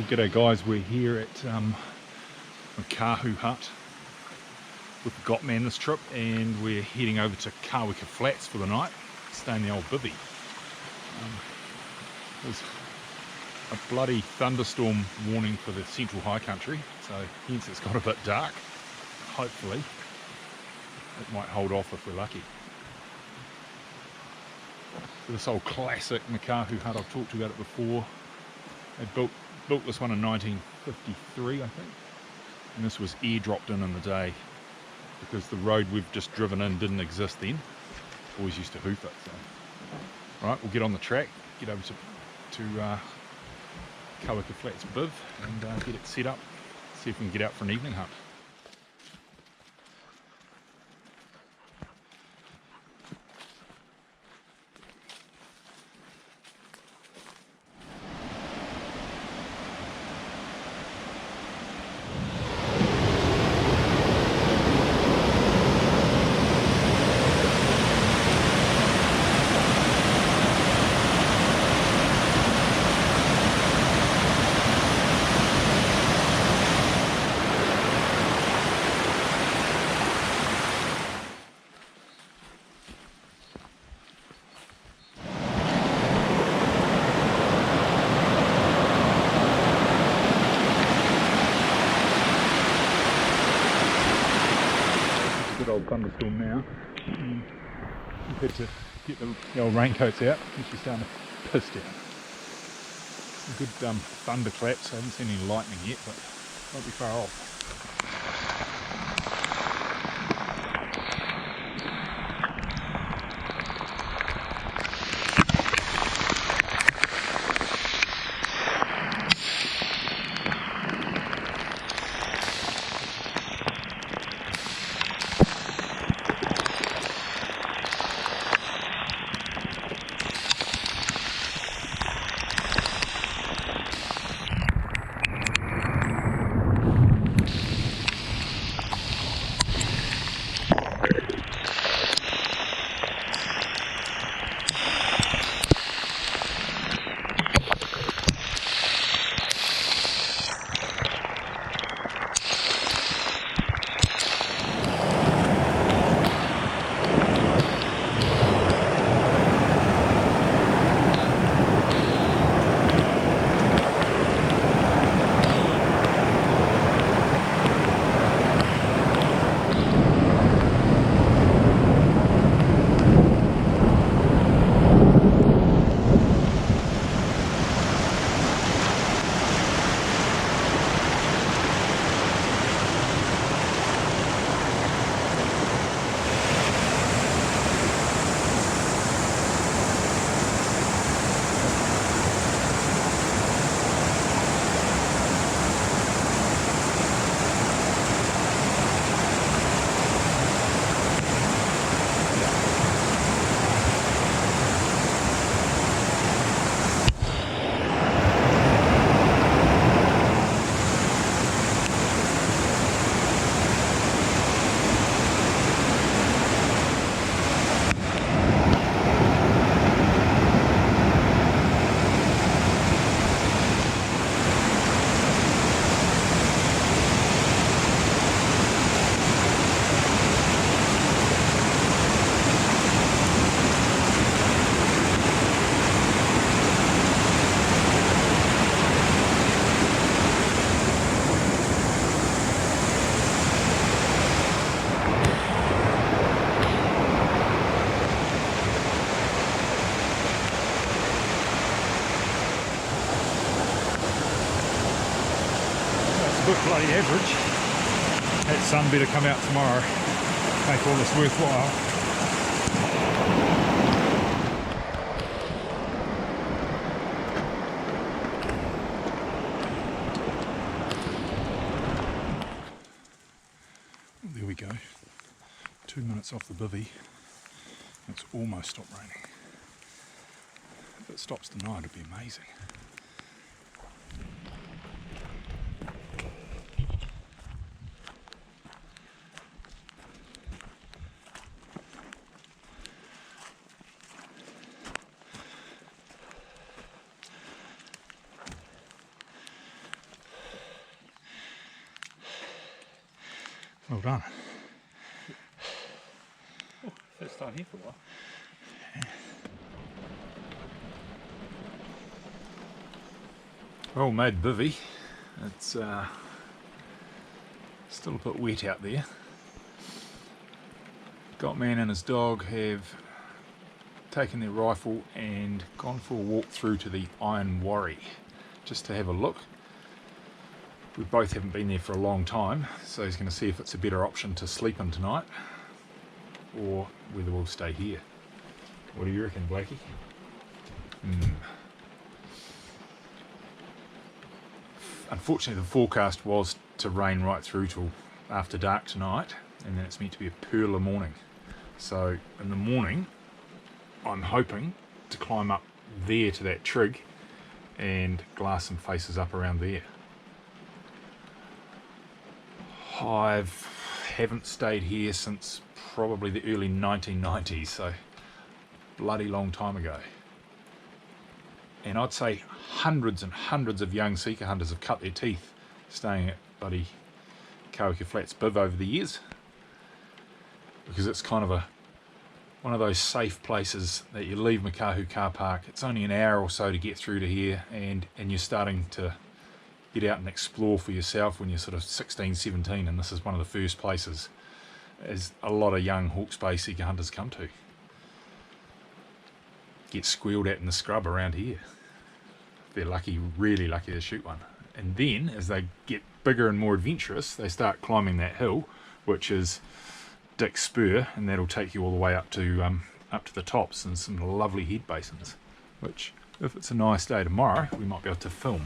Well, g'day guys, we're here at Makahu Hut with the Gotman this trip, and we're heading over to Kaweka Flats for the night, stay in the old bivvy. There's a bloody thunderstorm warning for the central high country, so hence it's got a bit dark. Hopefully it might hold off if we're lucky. So this old classic Makahu hut, I've talked about it before. They built this one in 1953, I think, and this was airdropped in the day because the road we've just driven in didn't exist then. Boys used to hoof it. So, right, we'll get on the track, get over to Kaweka Flats Biv and get it set up, see if we can get out for an evening hunt. Good old thunderstorm now. We've had to get the old raincoats out. It's just starting to piss down. Some good thunderclaps. I haven't seen any lightning yet, but won't be far off. Good bloody average. That sun better come out tomorrow, make all this worthwhile. There we go. 2 minutes off the bivvy. It's almost stopped raining. If it stops tonight, it'd be amazing. Well done. Oh, first time here for a while. Well made bivvy. It's still a bit wet out there. Gotman and his dog have taken their rifle and gone for a walk through to the Iron Warry just to have a look. We both haven't been there for a long time, so he's going to see if it's a better option to sleep in tonight or whether we'll stay here. What do you reckon, Blakey? Unfortunately, the forecast was to rain right through till after dark tonight, and then it's meant to be a pearler morning. So in the morning, I'm hoping to climb up there to that trig and glass some faces up around there. I haven't stayed here since probably the early 1990s, so bloody long time ago. And I'd say hundreds and hundreds of young Sika hunters have cut their teeth staying at bloody Kaweka Flats Biv over the years, because it's kind of one of those safe places that you leave Makahu car park. It's only an hour or so to get through to here, and you're starting to get out and explore for yourself when you're sort of 16, 17, and this is one of the first places as a lot of young Hawke's Bay Sika hunters come to. Get squealed at in the scrub around here. They're lucky, really lucky to shoot one. And then as they get bigger and more adventurous, they start climbing that hill, which is Dicks Spur, and that'll take you all the way up to the tops and some lovely head basins, which if it's a nice day tomorrow we might be able to film.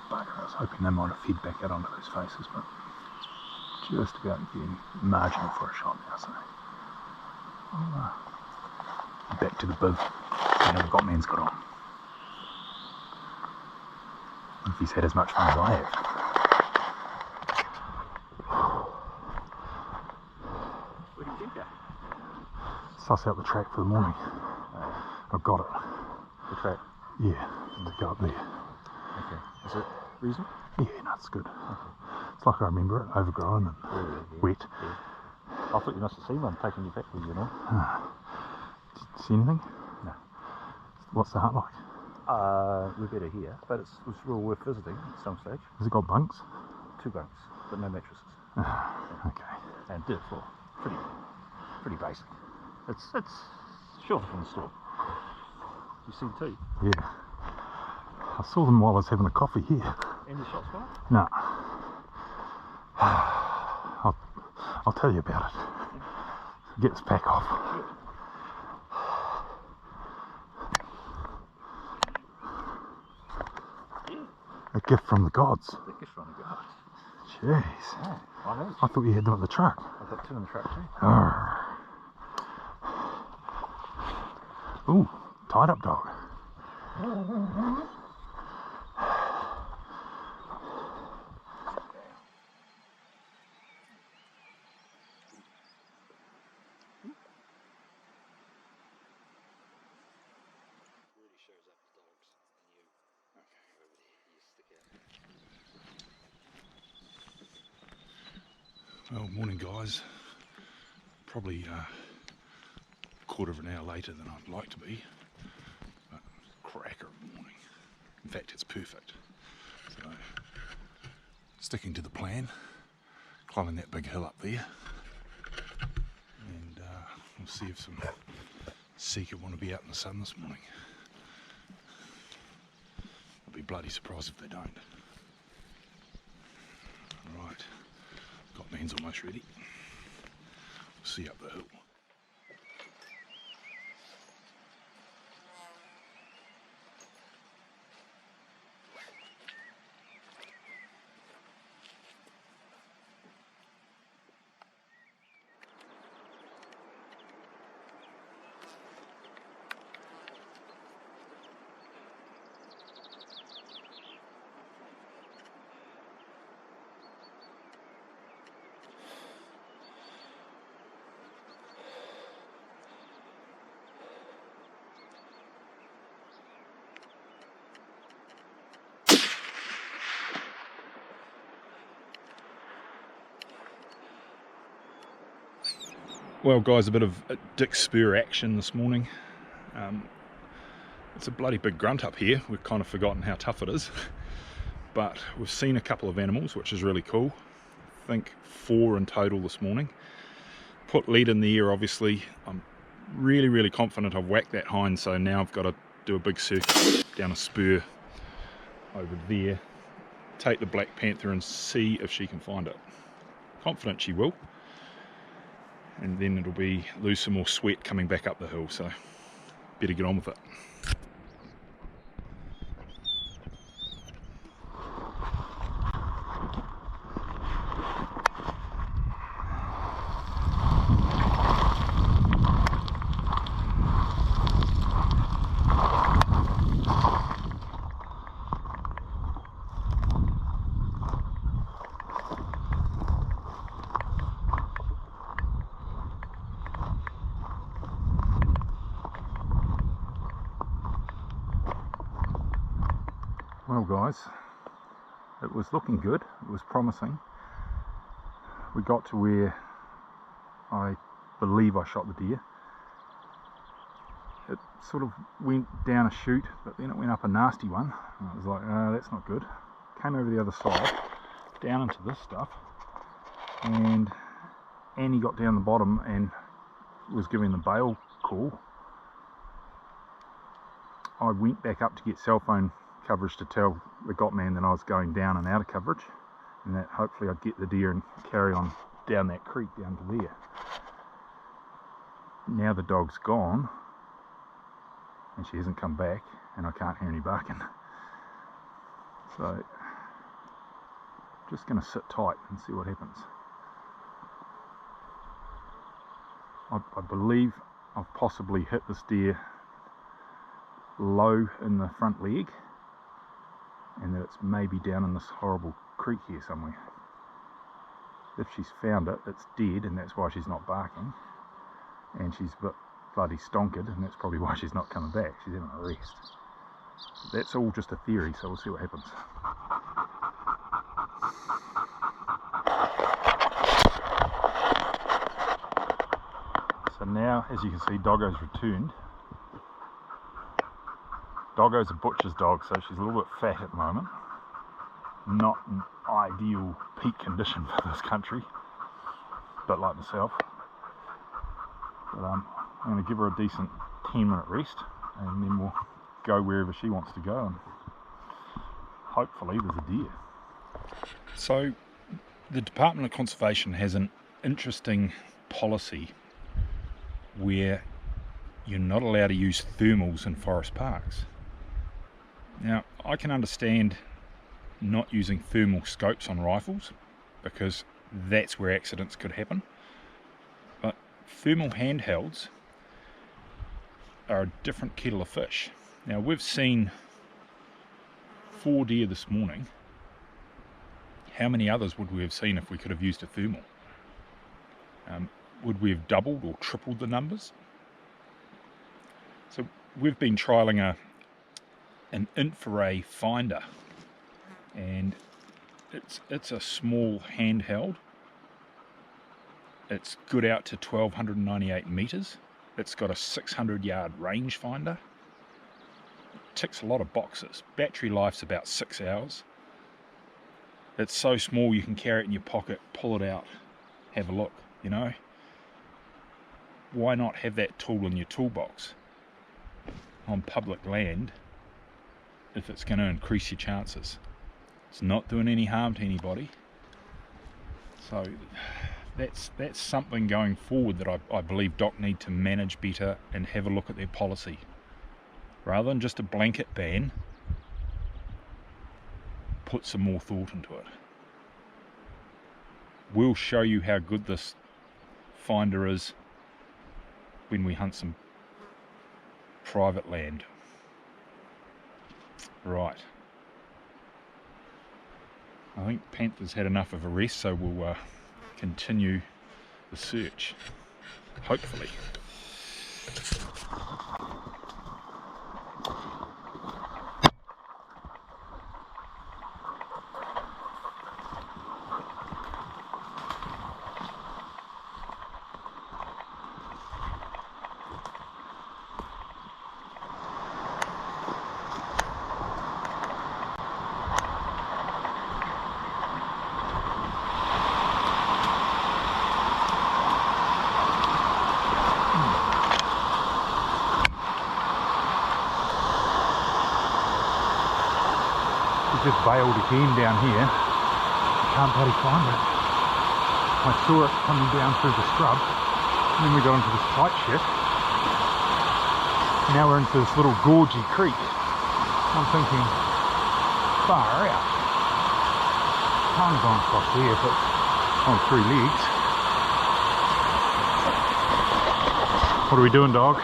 Bugger, I was hoping they might have fed back out onto those faces, but it's just about getting marginal for a shot now, so I'll back to the biv, see how the Gotman's got on. If he's had as much fun as I have. What do you think there? Suss out the track for the morning. I've got it. The track? Yeah, to go up there. Okay. Is it reasonable? Yeah, no, it's good. Okay. It's like I remember it, overgrown and wet. Yeah. I thought you must have seen one taking you back with you, know? Did you see anything? No. What's the hut like? We're better here, but it's real worth visiting at some stage. Has it got bunks? 2 bunks, but no mattresses. Okay. And dirt floor. Pretty basic. It's shorter from the store. You seen two? Yeah. I saw them while I was having a coffee here. And the shots fired? No. I'll tell you about it. Get this pack off. Sure. A gift from the gods. A gift from the gods. Jeez. Oh, I know. I thought you had them in the truck. I've got two in the truck too. Arr. Ooh, tied up dog. Well, morning guys. Probably a quarter of an hour later than I'd like to be, but cracker of a morning. In fact, it's perfect. So, sticking to the plan, climbing that big hill up there, and we'll see if some Sika want to be out in the sun this morning. I'll be bloody surprised if they don't. Right. Gotman's almost ready. We'll see up the hill. Well guys, a bit of Dicks Spur action this morning. It's a bloody big grunt up here. We've kind of forgotten how tough it is. But we've seen a couple of animals, which is really cool. I think 4 in total this morning. Put lead in the ear, obviously. I'm really confident I've whacked that hind, so now I've got to do a big circuit down a spur over there. Take the Black Panther and see if she can find it. Confident she will. And then it'll be lose some more sweat coming back up the hill, so better get on with it. Well guys, it was looking good, it was promising. We got to where I believe I shot the deer. It sort of went down a chute, but then it went up a nasty one. And I was like, that's not good. Came over the other side, down into this stuff, and Annie got down the bottom and was giving the bail call. I went back up to get cell phone coverage to tell the Gotman that I was going down and out of coverage, and that hopefully I'd get the deer and carry on down that creek down to there. Now the dog's gone and she hasn't come back and I can't hear any barking, so just going to sit tight and see what happens. I believe I've possibly hit this deer low in the front leg, and that it's maybe down in this horrible creek here somewhere. If she's found it, it's dead, and that's why she's not barking, and she's bloody stonkered, and that's probably why she's not coming back. She's having a rest. That's all just a theory, so we'll see what happens. So now, as you can see, Doggo's returned. Doggo's a butcher's dog, so she's a little bit fat at the moment. Not an ideal peak condition for this country, but like myself. But I'm going to give her a decent 10-minute rest, and then we'll go wherever she wants to go, and hopefully there's a deer. So the Department of Conservation has an interesting policy where you're not allowed to use thermals in forest parks. Now, I can understand not using thermal scopes on rifles because that's where accidents could happen, but thermal handhelds are a different kettle of fish. Now, we've seen 4 deer this morning. How many others would we have seen if we could have used a thermal? Would we have doubled or tripled the numbers? So we've been trialling an infrared finder, and it's a small handheld. It's good out to 1298 meters. It's got a 600-yard range finder. It ticks a lot of boxes. Battery life's about 6 hours. It's so small you can carry it in your pocket, pull it out, have a look, you know. Why not have that tool in your toolbox on public land if it's going to increase your chances? It's not doing any harm to anybody. So that's something going forward that I believe DOC need to manage better and have a look at their policy. Rather than just a blanket ban, put some more thought into it. We'll show you how good this finder is when we hunt some private land. Right. I think Panther's had enough of a rest, so we'll continue the search, hopefully. Just bailed again down here. I can't bloody find it. I saw it coming down through the scrub, and then we got into this tight shit. Now we're into this little gorgy creek. I'm thinking, far out. Can't have gone across here if it's on 3 legs. What are we doing, dog?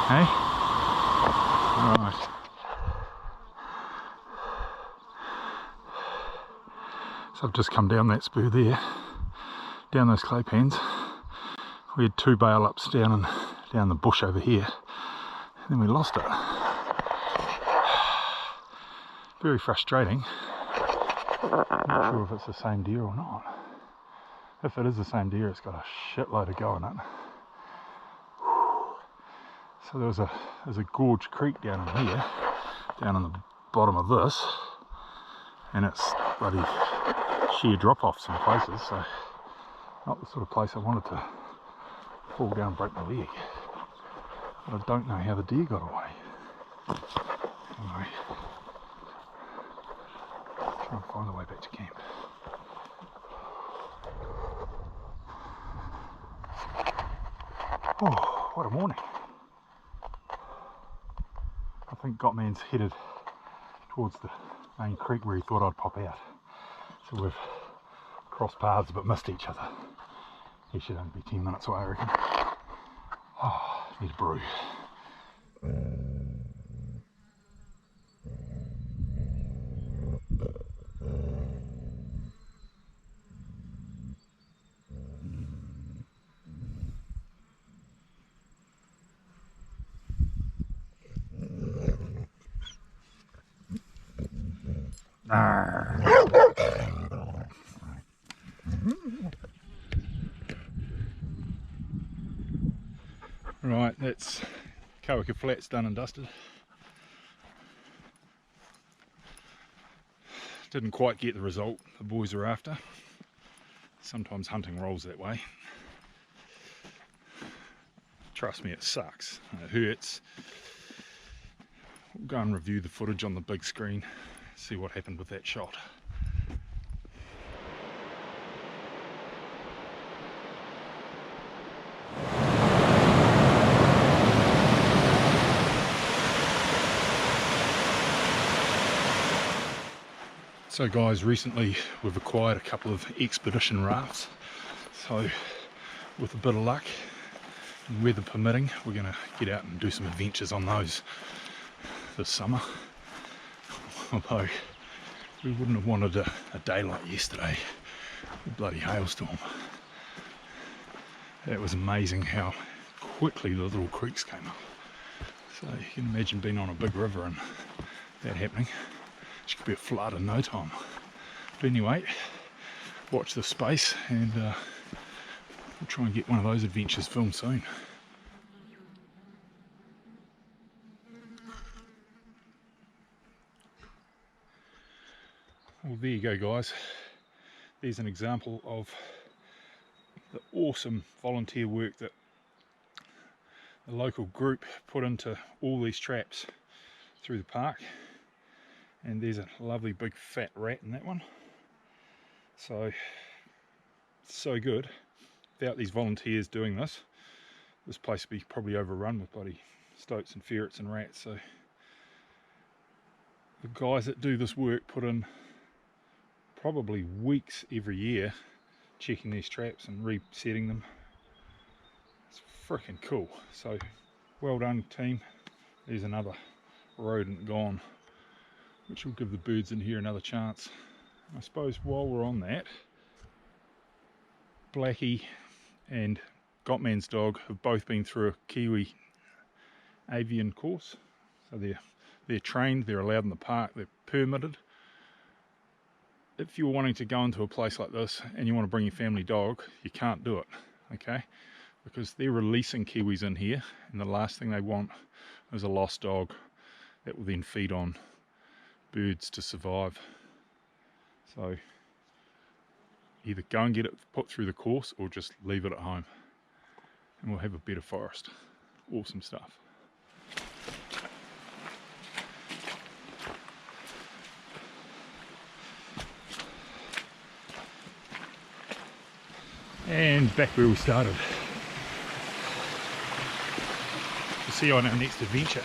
Hey? Right. So I've just come down that spur there, down those clay pans. We had 2 bail ups down the bush over here, and then we lost it. Very frustrating. Not sure if it's the same deer or not. If it is the same deer, it's got a shitload of go in it. So there's a gorge creek down in here, down on the bottom of this, and it's bloody sheer drop-offs in places, so not the sort of place I wanted to fall down and break my leg. But I don't know how the deer got away. Anyway, try and find a way back to camp. Oh, what a morning. I think Gotman's headed towards the main creek where he thought I'd pop out. So we've crossed paths but missed each other. He should only be 10 minutes away, I reckon. Oh, need a brew. Right, that's Kaweka Flats done and dusted. Didn't quite get the result the boys were after. Sometimes hunting rolls that way. Trust me, it sucks. It hurts. We'll go and review the footage on the big screen, see what happened with that shot. So guys, recently we've acquired a couple of expedition rafts. So with a bit of luck and weather permitting, we're going to get out and do some adventures on those this summer. Although we wouldn't have wanted a day like yesterday, a bloody hailstorm. It was amazing how quickly the little creeks came up. So you can imagine being on a big river and that happening. It could be a flood in no time. But anyway, watch this space and we'll try and get one of those adventures filmed soon. Well, there you go guys. There's an example of the awesome volunteer work that the local group put into all these traps through the park. And there's a lovely big fat rat in that one. So good. Without these volunteers doing this, this place would be probably overrun with bloody stoats and ferrets and rats. So the guys that do this work put in probably weeks every year checking these traps and resetting them. It's freaking cool. So well done team. There's another rodent gone, which will give the birds in here another chance. I suppose while we're on that, Blackie and Gotman's dog have both been through a Kiwi avian course. So they're trained, they're allowed in the park, they're permitted. If you're wanting to go into a place like this and you want to bring your family dog, you can't do it, okay? Because they're releasing Kiwis in here, and the last thing they want is a lost dog that will then feed on birds to survive. So either go and get it put through the course or just leave it at home and we'll have a better forest. Awesome stuff. And back where we started. We'll see you on our next adventure.